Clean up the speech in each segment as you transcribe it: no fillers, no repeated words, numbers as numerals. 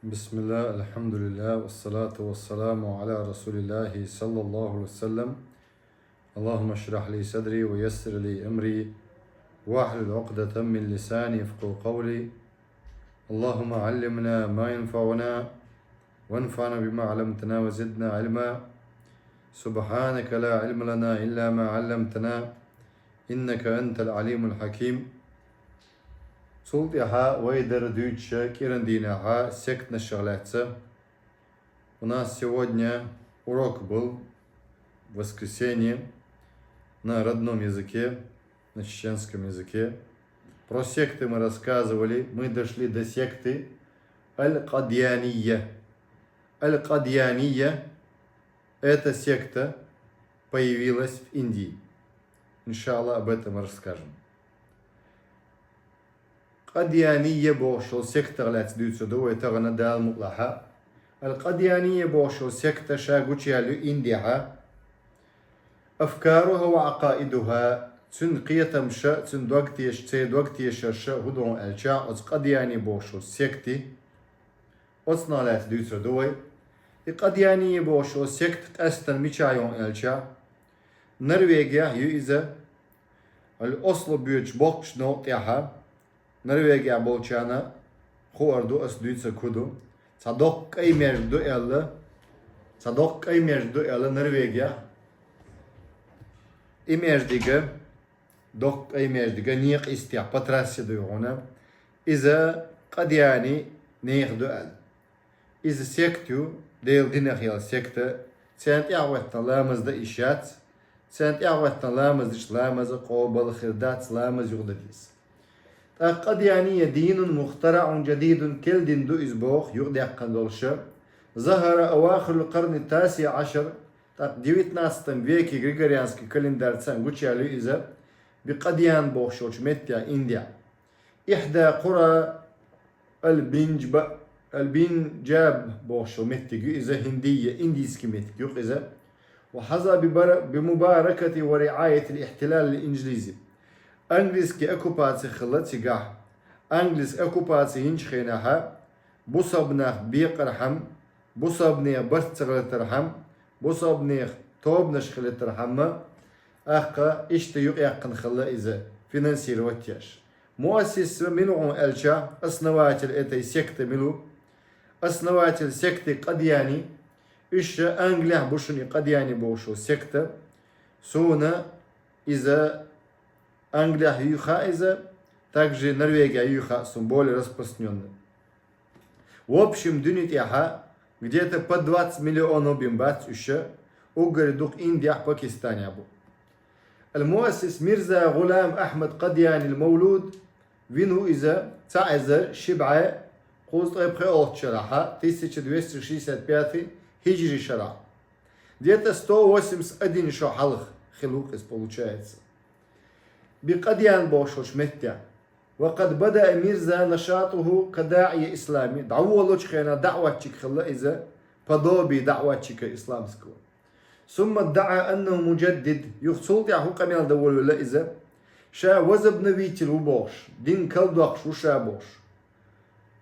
بسم الله الحمد لله والصلاة والسلام على رسول الله صلى الله عليه وسلم. اللهم اشرح لي صدري ويسر لي أمري واحلل عقدة من لساني يفقهوا قولي. اللهم علمنا ما ينفعنا وانفعنا بما علمتنا وزدنا علما. سبحانك لا علم لنا إلا ما علمتنا إنك أنت العليم الحكيم. Султиха Вейдер Дюча Кирандинаха сект нашалятся. У нас сегодня урок был в воскресенье на родном языке, на чеченском языке. Про секты мы рассказывали, мы дошли до секты Аль-Кадьяния. Аль-Кадьяния – эта секта появилась в Индии. Иншаллах, об этом расскажем. قديانية بوشو سكتة لا تدوسو دو يتغنى دال مطلحة. القديانية بوشو سكتة شاقوشيها لإنديها أفكارها وعقائدها تن قيتم شا تن دوقتيش تي دوقتيش شا هدون الشا أز قدياني بوشو سكتي أصنا لا تدوسو دوي. القديانية بوشو سكت أستن ميشايون الشا نرويجيا يؤذى الأصل بيوش بوكش نوتيها Norvegija bolčana, hoardu asduitsa kudu, sadok ay merdu ella Norvegija, imerdiga, dok ay merdiga, niq istiyah, patrasya duyuna, iza qadiyani neeqdu el. Iza sektyu, değil dinahiyal sekte, sent yağvetna lamazda işyat, sent yağvetna lamazda işlamazda qobal khirdat lamaz yuqdadis. القديانية دين مخترع جديد كل دين دو إزبوخ يغدي قندولشة ظهر أواخر القرن التاسع عشر ديويت ناستن فيكي غريغوريانسكي كالندار تسان غوشي علي إذا بقديان بوخشوش متيا إنديا إحدى قرى البنجاب بوخشو متيا إذا هندية إنديسكي متيا إذا وحظى بمباركة ورعاية الاحتلال الإنجليزي. Angliski okupasyon xılçıgah. Anglis okupasyon hinçxenaha. Bu sabnah biqarham. Bu sabnaya barçıqlıtırham. Bu sabnaya tobnaş xılıtırham. Aqqa işte yok yakın xılla ize. Finansировать yaş. Muassis min'u elça. Основатель этой секты милу. Основатель секты Кадьяни. İşte Angliya buşuni Кадьяни boşu sekte. Sonra ize Англия юхаиза, также Норвегия юха, sont более распространенные. В общем, дюнитяха где-то по 20 миллионов бимбац еще угордук Индия, Пакистане абу. المؤسس ميرزا غلام أحمد قدياني المولود вину إذا تعز شبعة قوز طيب أوت شرحة 1265 هجري шара. Где-то 181 шо халх хилукис получается. بقديان بوشوش متى وقد بدأ ميرزا نشاطه كداعية إسلامي دعوة خينا دعوة خلا إذا فضوبي دعوة إسلامسكو ثم ادعى أنه مجدد يخصلت يعهو قميل دول ولا إذا شا وزب نبيت الوبوش دين كالدوخش وشا بوش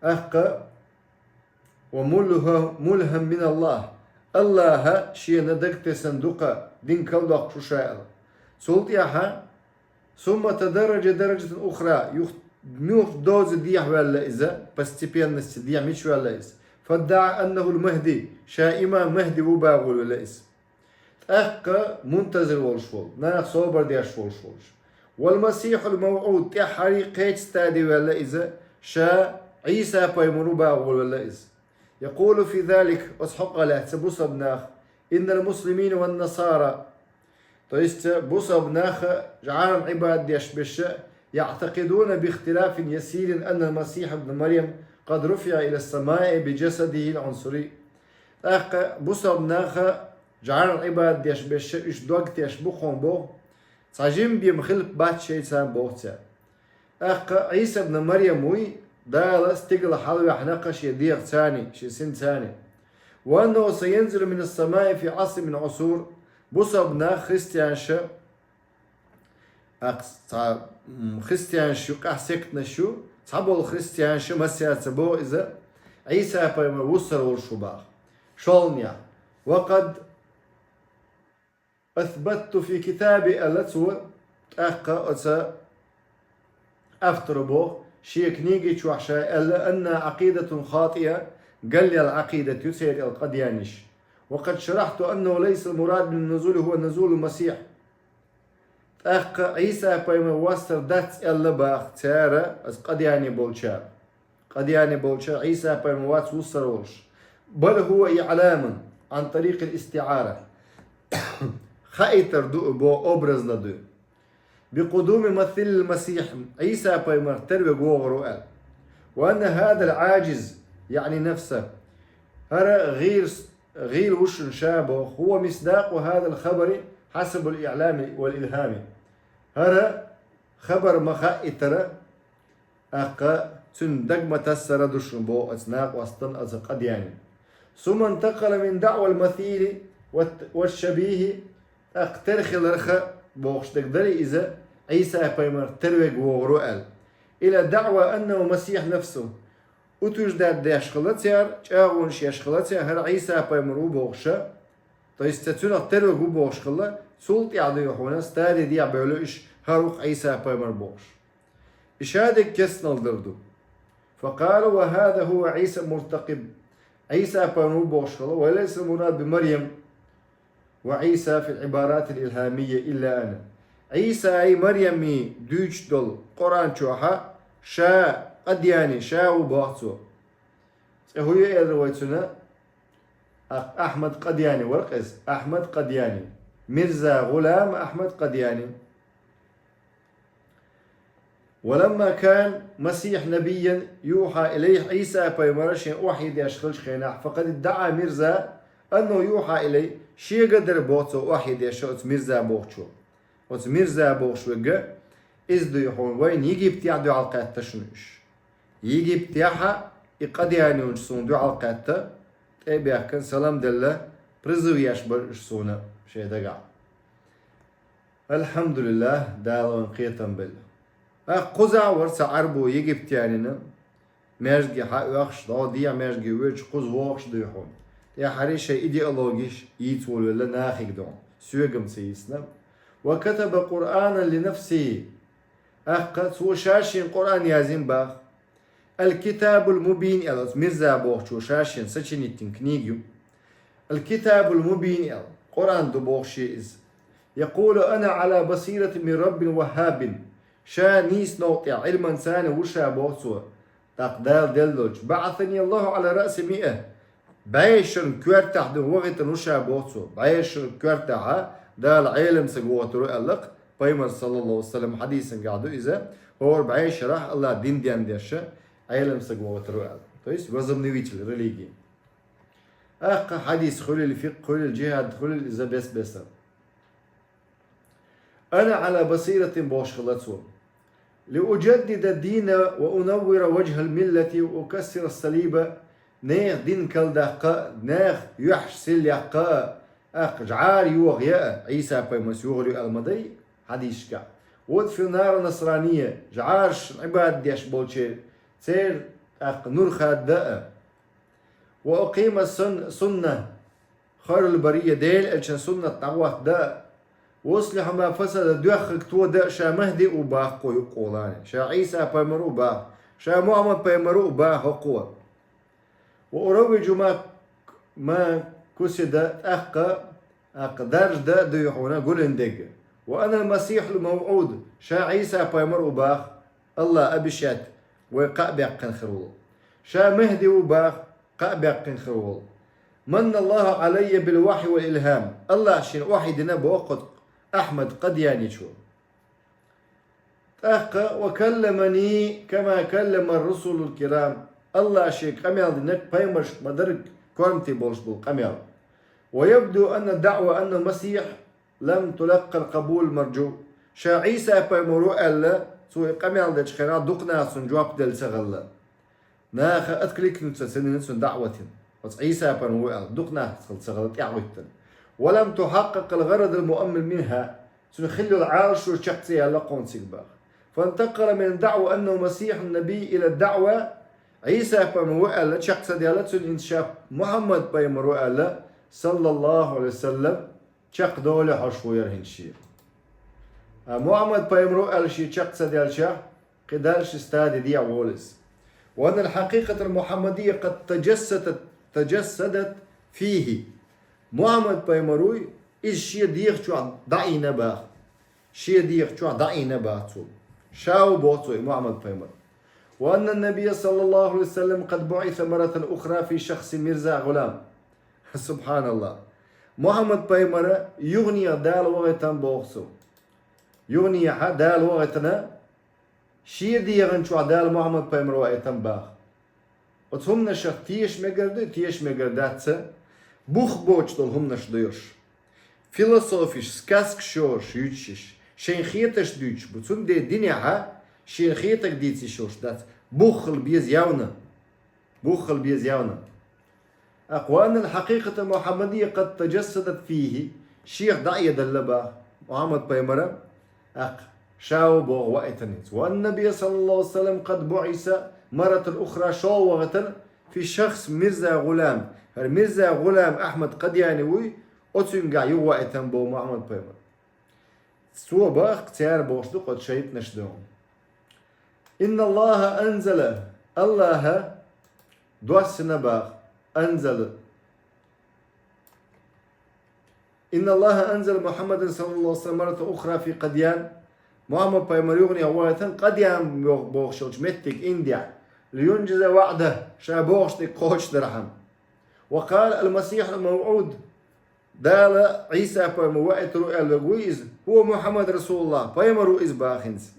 أحقا وملهم من الله شيء ندقت صندوق دين كالدوخش وشا صلت يعها ثم تدرج درجة أخرى يخ دوز ديح ولا إذا постепенность ديح مش ولا إذا فادعى أنه المهدي شا إمام مهدي وباغل ولا إذا أحقا منتظر والشول ناخ صوبر ديش والشولش والمسيح الموعود تحري قيت ستادي ولا إذا شا عيسى بيمرو باغل ولا إذا يقول في ذلك أصحق له تبصبناخ إن المسلمين والنصارى То есть بصبناخ جعلهم عباد يشبش يعتقدون باختلاف يسير أن المسيح ابن مريم قد رفع إلى السماء بجسده العنصري. بصبناخ جعلهم عباد يشبش إش دوقت يشبخهم بو تعجم بيمخلق بات شيطان بوغتا. عيسى ابن مريم وي دال استقل حلوة حنقش يدير ثاني شي سن ثاني وأنه سينزل من السماء في عصر من عصور. بصبنا خريستيان شو قح سكتنا شو صحبوا الخريستيان شو مسيات بو إذا عيسى بيمر وصل والشباخ شولنيا وقد أثبتت في كتابي التي أقا أفتربو شيء كنيجي شوحشا إلا أن عقيدة خاطئة قال لي العقيدة يسير القديانيش وقد شرحت أنه ليس المراد من النزول هو نزول المسيح عيسى بيمر وصل دات إلا باخ تارا قدياني بولشار قدياني بولشار عيسى بيمر وصل بل هو إعلام عن طريق الاستعارة خايتر دو بو أبرز لدو بقدوم مثل المسيح عيسى بيمر تروي جوغرو قال وأن هذا العاجز يعني نفسه هرى غير وش شابه هو مصداق هذا الخبر حسب الإعلام والإلهام هرى خبر مخائتر أقا تندق تسر دشن بو أسناق واسطن أزقد يعني ثم انتقل من دعوى المثيل والشبيه أقترخ الرخاء بوخش تقدري إذا عيسى بيمر ترويج وغرؤل إلى دعوى أنه مسيح نفسه وتجدد داشخلتير جاغونش يشخلتير هر عيسى بيمرو بوخشة تيستتون ترويج وبوخشخلة سلط يعدي يحونا ستادي دي عبيولوش هروخ عيسى بيمر بوخش إشادك كسنال دردو فقالوا وهذا هو عيسى مرتقب عيسى بيمرو بوخشخلة وليس المراد بمريم وعيسى في العبارات الإلهامية إلا أنا عيسى أي مريمي دوش دول قرآن شوحا شا قدياني شا وباحثو هو يرويتنا أحمد قدياني ورقز أحمد قدياني مرزا غلام أحمد قدياني ولما كان مسيح نبيا يوحى إليه عيسى بيمرش واحد يشخلش خيناح فقد ادعى مرزا أنه يوحى إليه شيء قدر بوتو واحد يشوت مرزا بوخشو وت مرزا بوخشو إزدو يحون وين يجي بتاع دو عالقات تشنوش يجي بتاعها يقضي يعني ونشسون دو عالقات بيحكن سلام دلله برزو يشبر شسونا شيء دقع الحمد لله دالون قيتم بالله قزع ورسا عربو يجي بتاعنا مرجي حق وخش ضادية مرجي ويش قز وخش دو يحون يا حريشة إيديولوجيش يتول ولا ناخيك دون سوغم سيسنا وكتب قرآنا لنفسه أخذ وشاشين قرآن يازين باخ الكتاب المبين إلى مرزا بوخش وشاشين سچنيتين كنيجيو الكتاب المبين إلى قرآن دو بوخشي إز يقول أنا على بصيرة من رب وهاب شا نيس نوطي علما ساني وشا بوخسو تقدار دلوج بعثني الله على رأس 100 بعيشن كورتح دو وقت نوشا بوخسو بعيشن كورتح دال علم سقوترو ألق بيمر صلى الله عليه وسلم حديثا قاعدو إذا هو بعيش راح الله دين ديان ديشة علم سقوترو ألق تويس وزم نويتل ريليجي أق حديث خلي الفقه خلي الجهاد خلي إذا بس أنا على بصيرة بوشخلتو لأجدد الدين وأنور وجه الملة وأكسر الصليب نيخ دين كالدقاء نيخ يحسل يقاء أق جعار يوغياء عيسى بيمس يغري المضي حديث كا ود في النار النصرانية جعارش عباد ديش بولشير سير أق نور خاداء وأقيم السنة خير البرية ديل الشن سنة طوح داء وصلح ما فسد دوخك تو داء شا مهدي وباق يقولان شا عيسى بيمرو باق شا محمد بيمرو باق قوة وأروج ما كسد أقدرش دا ديحونا قولن دق وأنا المسيح الموعود شا عيسى بيمرو باق الله أبشت وقع بيقن خرول شا مهدي وباق قع بيقن خرول من الله علي بالوحي والإلهام الله شين واحدنا بوقت أحمد قدياني شو وكلمني كما كلم الرسل الكرام الله شيك قميل نك بيمرش مدرك كورمتي بولش بول قميل ويبدو أن الدعوة أن المسيح لم تلقى القبول مرجو شا عيسى بيمرو ألا سوي قميل دج خيرا دقنا سن جواب دل سغلا ناخ أتكليك نتسنين سن دعوة بس عيسى بيمرو ألا دقنا سغلا تعويتن ولم تحقق الغرض المؤمل منها سنخلوا العرش وشخصية لقون سيكباخ فانتقل من الدعوة أنه مسيح النبي إلى الدعوة عيسى بيمرو ألا شخص ديالة إنشاء محمد بيمرو ألا صلى الله عليه وسلم شق دولة حشوير هنشي محمد بيمرو ألا شي شخص ديالة قدرش استاد دي أولس وأن الحقيقة المحمدية قد تجسدت فيه محمد بيمروي إيش شيء ديخ شو ضعينا با شيء ديخ شو ضعينا با شاو بوتو محمد بيمر وأن النبي صلى الله عليه وسلم قد بعث مرة أخرى في شخص ميرزا غلام سبحان الله محمد بيمر يغني دال وغتن بوخسو يغني دال وغتنا شيء ديغن شو دال محمد بيمر وغتن باخ وتهم نشخ تيش مقرداتسا بوخ بوچ دول هم نشديوش فيلسوفيش سكاسك شوش يوتشيش شين خيتش دوش بتون دي دنيا شين خيتك ديتي شوش دات بوخل بيز ياونا أقوان الحقيقة المحمدية قد تجسدت فيه شيخ دعية دلبا محمد بيمرة شاو بوغ وقتنيت والنبي صلى الله عليه وسلم قد بعث مرة أخرى شاوغة في شخص ميرزا غلام ميرزا غلام أحمد قديانوي أتنقع يوقتن بو محمد بيمرة سوى باخ اختيار بوشدو قد شيت نشدهم إن الله أنزل الله دوسنا باخ أنزل إن الله أنزل محمد صلى الله عليه وسلم مرة أخرى في قديان محمد بيمر يغني أولا قديان بوخشوش متك إنديا لينجز وعده شابوشتك قوش درهم وقال المسيح الموعود دال عيسى بيمر وقت رؤيا الويز هو محمد رسول الله بيمر إز باخنز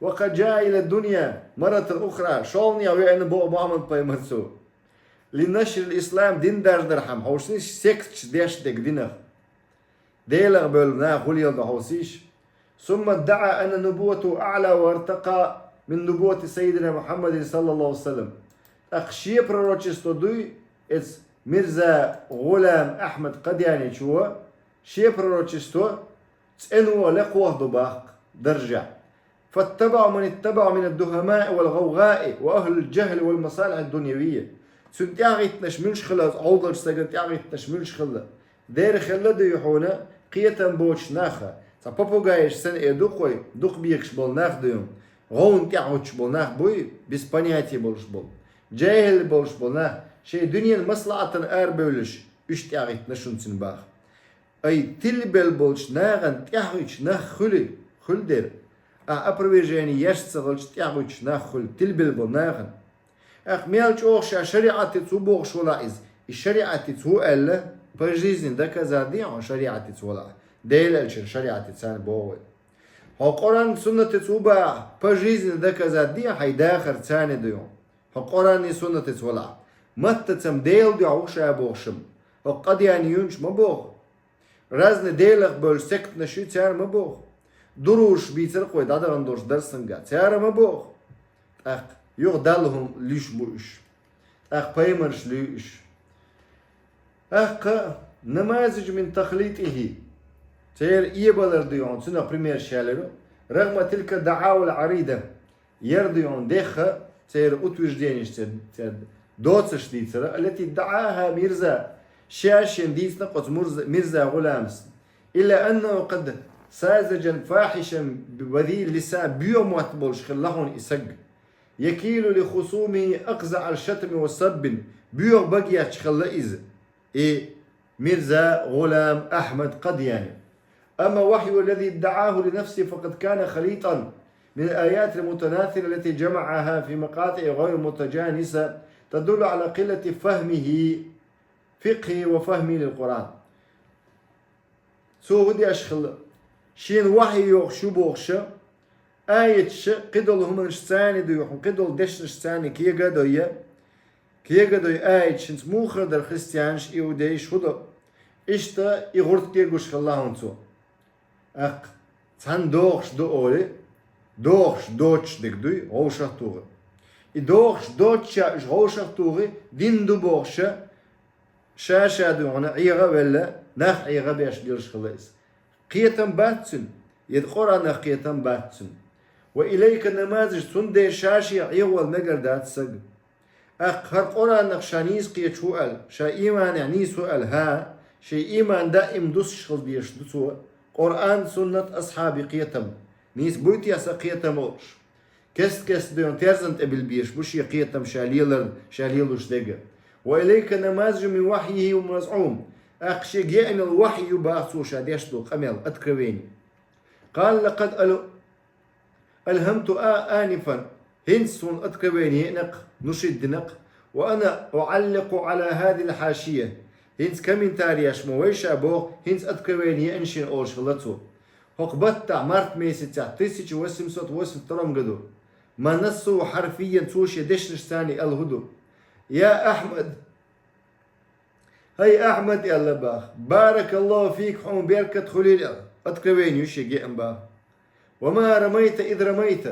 وقد جاء إلى الدنيا مرة أخرى شولني وين بو محمد بيمر سو لنشر الإسلام دين دار درهم حوشنيش سكتش ديش دك دينه ديلغ بلنا خليل دحوسيش ثم ادعى أن نبوته أعلى وارتقى من نبوة سيدنا محمد صلى الله عليه وسلم أخشي prorочество دوي إز ميرزا غلام أحمد قدياني شو شي prorочество تسألوا لقوة دباق درجة فاتبعوا من اتبعوا من الدهماء والغوغاء وأهل الجهل والمصالح الدنيوية سنتياغيت نشملش خلاص عوضر سنتياغيت نشملش خلا دير خلا ديحونا قيتا بوش ناخا تا попугаешь сен эдухой дух бихш бол нах дым غون تيعوش бол нах بوي без понятия болш бол جاهل болш бол нах شي دنيا مصلحة ار بولش اشتياغيت نشونسن باخ اي تلبل болш наган تيعوش ناخ خل دير опровержение яшцагалч تيعوش ناخ خل تلبل бол ناغن ميالش أوخشا شريعة تسوبوغ شولايز الشريعة تسو ألا بجيزن دكا زادي عن شريعة تسولا ديل الشر شريعة تسان بوغل هو قرآن سنة تسوبا بجيزن دكا زادي حي داخر تساني ديون هو قرآن سنة تسولا مت تسم ديل دي عوشا بوغشم هو قد يعني ينش مبوغ رازن ديلغ بول سكت نشي تسار مبوغ دروش بيتر قوي دادا غندوش درسنگا تسار مبوغ يغدلهم ليش بوش بيمرش ليش نماذج من تخليطه تير إيبالر ديون سنة بريمير شالرو رغم تلك الدعاوى العريضة يرديون ديخة تير أتوش دينش تير دوتش ديتر التي ادعاها ميرزا شاشين ديتنا قد ميرزا غلامس إلا أنه قد ساذجا فاحشا بذي اللسان بيوموات بولش خلاهون إسق يكيل لخصومه أقزع الشتم والسب بيوغ بقيا تشخلا إز ميرزا غلام أحمد قدياني أما وحي الذي ادعاه لنفسه فقد كان خليطا من الآيات المتناثرة التي جمعها في مقاطع غير متجانسة تدل على قلة فهمه فقهه وفهمه للقرآن سو ودي أشخل شين وحي يوخشو بوخشا آية قدول هم نشتاني ديوحن قدول دش نشتاني كي قدوية آية شنت موخر در خريستيانش إيوديش خدو إشتا إغرط كيرقوش خلاهن تو تان دوخش دو أولي دوخش دوتش دك دوي غوشة توغي دوخش دوتشا غوشة توغي دين دو بوخشا شاشا دوغنا عيغا ولا ناخ عيغا بيش ديرش خلايس قيتن باتسن يد قرآن قيتن باتسن وإليك النماذج تندي شاشي عيوال نقردات سق أخر قرآن نقشانيس قيت سؤال شا إيمان يعني سؤال ها شي إيمان دائم دوس شغل ديش دوسو قرآن سنة أصحابي قيتم نيس بويتي أسا قيتم أوش كست ديون تيرزنت أبل بيش بوشي قيتم شاليلوش دقة وإليك نماذج من وحيه ومزعوم أخشي جئن الوحي يباسو شاديش دو قميل أتكرويني قال لقد ألهمت آنفا هنسون أتكرويني نق نشد نق وأنا أعلق على هذه الحاشية هنس كمين تارياش مويش أبو هنس أتكرويني أنشين أوش غلطو هقبتا مارت ميسيتا تيسيش وسمسوت وسم ترم قدو ما نصو حرفيا توشي دشنش ثاني الهدو يا أحمد هاي أحمد يا لباخ بارك الله فيك حوم بيركة خليل أتكرويني وشي جئن باخ وما رميت إذ رميت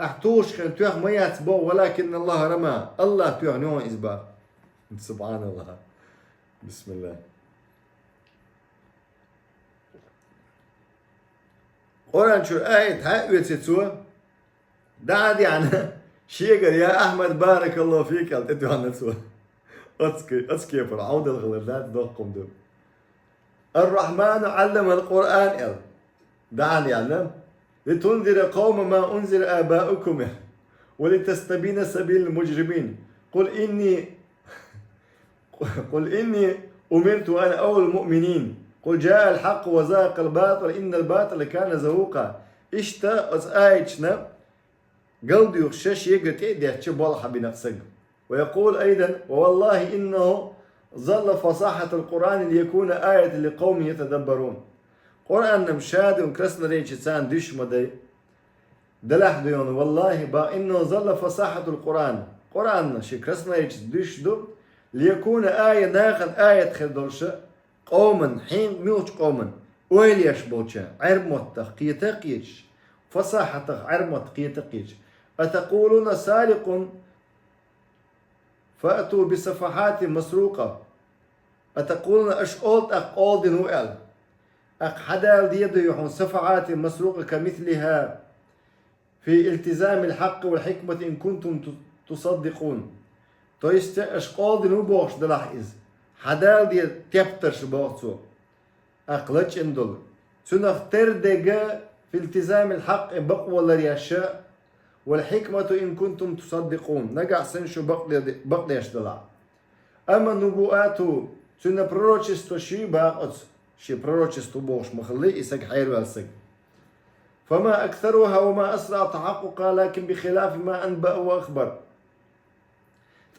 أحتوش كان توخ ما يتبو ولكن الله رمى الله توخ نوع إزباخ سبحان الله بسم الله قرآن شو آية هاي ويتسوى دعدي عنها شيقر يا أحمد بارك الله فيك ألتدو عنها تسوى أتسكي فرعون الغلردات دوقكم دو الرحمن علم القرآن دعني علم لتنذر قوم ما أنذر آباؤكم ولتستبين سبيل المجرمين قل إني أمرت أنا أول المؤمنين قل جاء الحق وزاق الباطل إن الباطل كان زهوقا إشتا أز آيتشنا قلبي يخشش يقرأ دي تشبالها بنفسك ويقول أيضا والله إنه ظل فصاحة القرآن ليكون آية لقوم يتدبرون قرآن نمشاد ونكرسنا ريش سان ديش مدي دلح ديون والله با إنه ظل فصاحة القرآن قرآن شكرسنا ريش ديش دو ليكون آية ناخن آية خدوشة قوما حين ميوش قوما ويل يشبوشا عرموتك قيتقيش فصاحتك عرموت قيتقيش أتقولون سارق فأتوا بصفحات مسروقة أتقولون أشقولت أقول دنوئل حدال ديدو يحون صفحات مسروقة كمثلها في التزام الحق والحكمة إن كنتم تصدقون تويست أشقول دنو بوش دلحيز حدال دي تبترش بوغتو أقلتش اندل سنختر دقا في التزام الحق بقوى لرياشاء والحكمة إن كنتم تصدقون نقع سنشو بقليش دلع أما نبوءاتو سنة بروروشستو شي باقت شي بروروشستو بوش مخلي إساق حير والسق فما أكثرها وما أسرع تحققها لكن بخلاف ما أنبأ وأخبر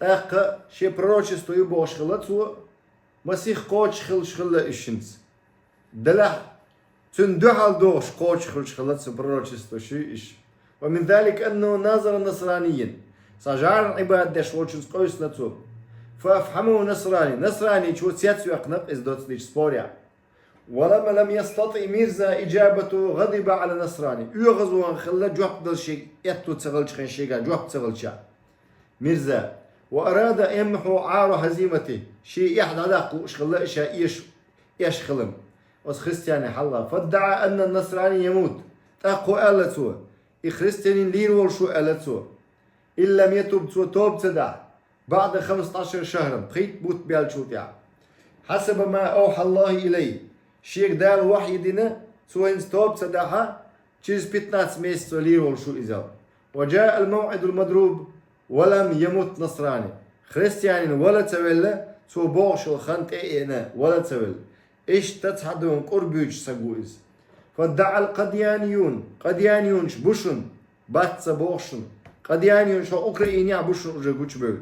أخ شي بروروشستو يبوش خلطو مسيح قوش خل إشنس دلع سندحل دوش قوش خلطو بروروشستو شي إش ومن ذلك أنه ناظر نصرانيا صجار عباد داش وشنس قوس نتو فأفهمه نصراني شو سياتسو أقنق إز دوتس ديش سبوريا ولما لم يستطع ميرزا إجابته غضب على نصراني يغزو خلا جواب دل شيء يتو تسغل شخين شيء جواب تسغل شا ميرزا وأراد أن يمحو عار هزيمته شيء يحد علاقه شخلا إشا إيش خلم وس خريستياني حلا فادعى أن النصراني يموت تأقو آلتو إخريستيانين لين والشو آلتو إن لم يتوب توب تدع بعد 15 شهرا بخيت بوت بيالشوتيع حسب ما أوحى الله إليه شيك دال وحي دينا سوين ستوب تدعها تشيز بيتناس ميس لين والشو إزال وجاء الموعد المضروب ولم يمت نصراني خريستيانين ولا تولى سو بوش الخنت إينا ولا تولى إيش تتحدون قربيوش سقويز فادعى قديانيون بوشن باتس بوشن قديانيون شو أوكرانيا بوشن رجوش بول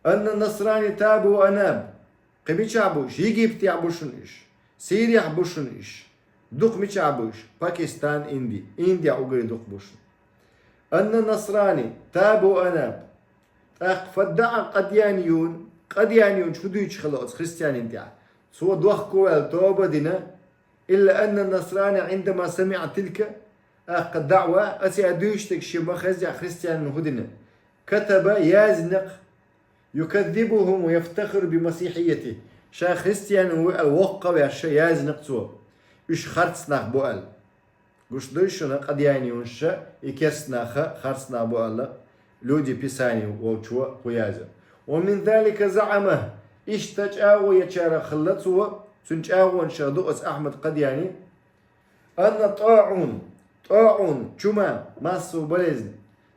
أن النصراني تاب وأناب قبيش عبوش يجيبت يعبوشن إيش سيريا عبوشن إيش دوق مش عبوش باكستان إنديا أوغري دوق بوشن أن النصراني تاب وأناب فادعى قديانيون شو دويش خلاص خريستيان انتيا سوى دوخ كوال توبة دينا إلا أن النصراني عندما سمع تلك الدعوة أسي أدوشتك شبا خزع خريستيان هدنا كتب يازنق يكذبهم ويفتخر بمسيحيته شا خريستيان هو الوقع ويشا يازنق سوى إش خرطسناخ بوال قش دوشنا قد يعني ونشا يكسنا خرسنا بو الله لودي بيساني وشوا ويازا ومن ذلك زعمه اشتجاو يشار خلطوا سنجاو انشادو اس احمد قد يعني ان طاعون جمع ماسو بلزن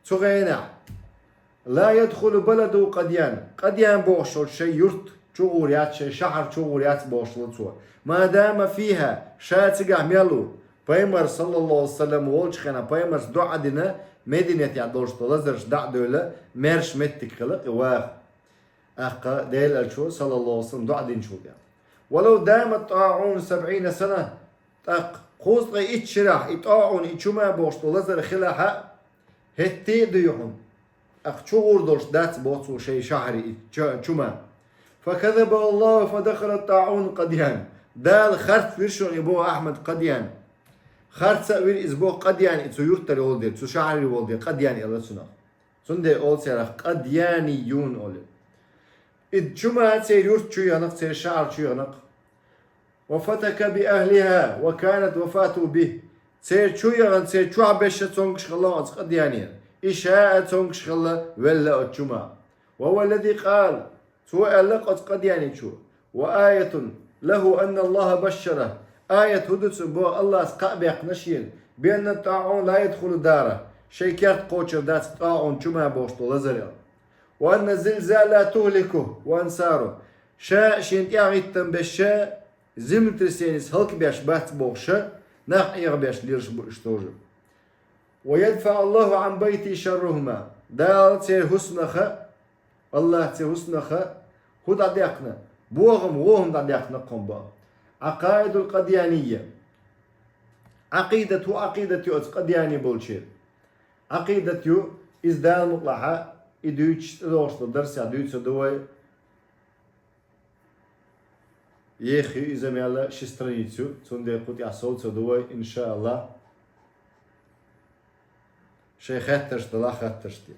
تغينا لا يدخل بلده قديان بوشل شيء يرت شغوريات شيء شهر شغوريات بوشل ما دام فيها شاتقع ميلو Peygamber sallallahu aleyhi ve sellem olçkana Peygamber dua dine Medinet ya dostu lazırş da döyle merş mettik kılık ve akka değil elço sallallahu aleyhi ve sellem dua din şul ya. ولو دامت طاعون 70 سنة تق قوس إتشرح إطاعون إتشما بوشتو لازر خلاها هتي ديهم أخشور دولش دات بوتو شيء شهري إتشما فكذب الله فدخل الطاعون قديان دال خرط فيرشون يبو أحمد قديان خرطة وير إزبو قديان إتسو يرتري أولدي إتسو شهري أولدي قديان إلا سنة سنده أول سيرا قديانيون أولي إتشما تسير يرت شو ينق تسير شعر شو ينق وفتك بأهلها وكانت وفاته به تسير شو ينق تسير شو عبشة تونكش خلا قديانيا إشاء تونكش خلا ولا أتشما وهو الذي قال سوء لقد قدياني شو وآية له أن الله بشره آية هدوث بو الله سقابيق نشيل بأن الطاعون لا يدخل داره شيكات قوشر دات طاعون شما بوشتو لزريل وأن الزلزال لا تهلكه وأنصاره شاء شينت يعيتن بشاء زمترسينيس هلك بيش بات بوشا ناق إيغ بيش ليرش بوشتوجو ويدفع الله عن بيتي شرهما دال تير حسنخا الله تير حسنخا هد عديقنا بوغم وهم عديقنا قنبا عقائد القديانية عقيدة قدياني بولشير عقيدة إزدال مطلعة إدوش دوشتو درس يدوش دوي يخي إذا ميالا شسترانيتسو تندي قوتي عصوت دوي إن شاء الله شيخات تشتلا خات تشتي